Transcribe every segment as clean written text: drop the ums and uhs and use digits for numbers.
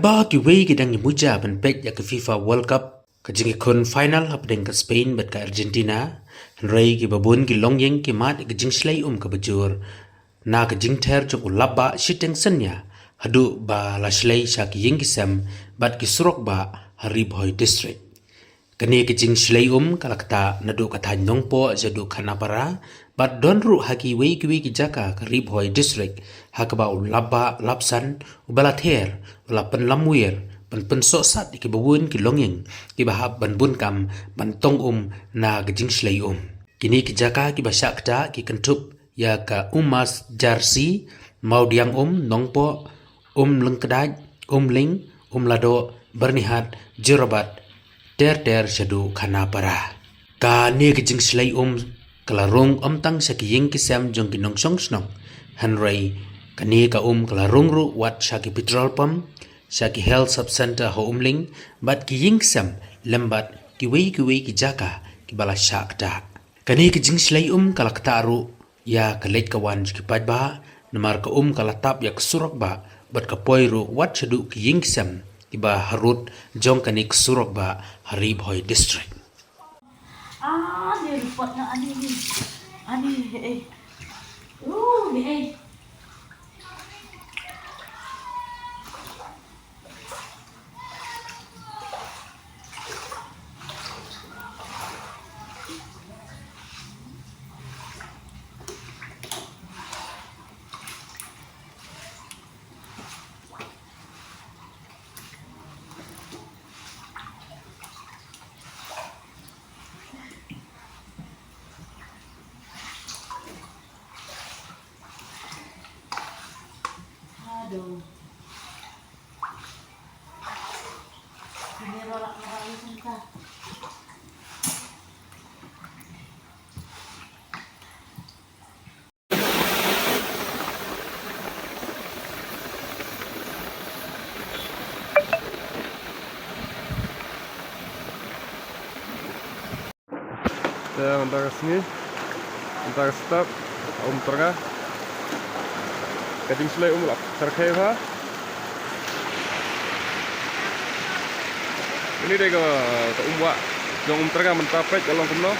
ba ki wei ki dang ni muja ban pek ya ke FIFA World Cup ka jingi kun final hap deng ka Spain bat ka Argentina rei ki babun ki longyeng ki mat ki jing slai ka bajur na ka jing ter chok labba shiteng senya hadu ba la slai sha ki ying ki sam bat ki surok ba harib hoi district kani ki jing slai kalakta nadu ka than nongpo jadu khanapara bat donru haki wei ki jaka ka rib hoi district hakaba labba lapsan ubala ther ulapan lamwir pen so sat ki bawun ki longing ki bahab ban bun kam ban tong na ka jing slai kini ki jaka ki basakta ki kentup ya ka umas jarsi mau diang nongpo lengkedaj ling lado bernihat jerobat ter shadu khana para ka ne ki jing slai kalarong tang sakiyeng ki sam jong ki nong song snong hanrai kani ka kalarong ru wat shaki petrol pump shaki health sub center ho ling bat ki ying sam lembat ki wei ki jaka ki bala shakta kani ki jing slai kalakta ru ya kalek kawan ki padba namar ka kalatap ya surok ba bat ka poiru wat shadu ki ying sam ki ba harut jong kani surok ba harib hoi district dia report na ani ni aduh ini rolak entah antara sini antara stop tengah kating sulai lah terkait ini deh ke buat yang tengah mentapet kalau kemana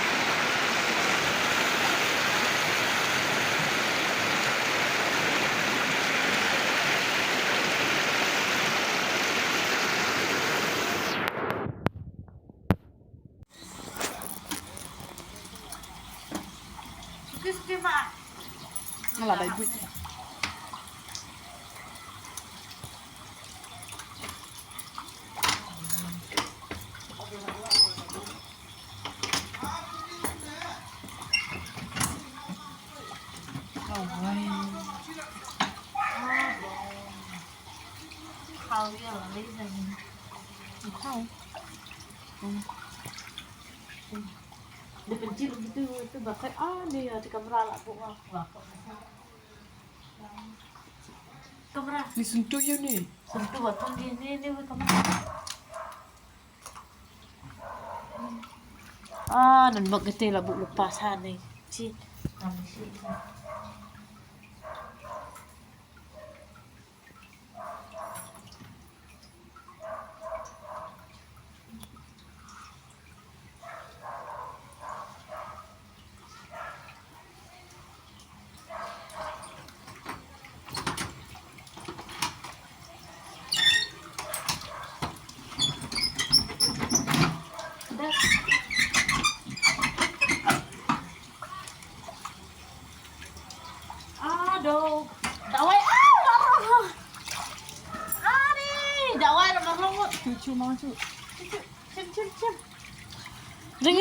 Malah ada duit. Khâu kia là lấy ra khâu dia pencil gitu itu bakal dia di kamera lah bukan kamera disentuh ya nih sentuh waktu ini kamera dan begitu lah bu lepasan nih cint aduh dawai dawai rumah rumah cucu masuk cem ring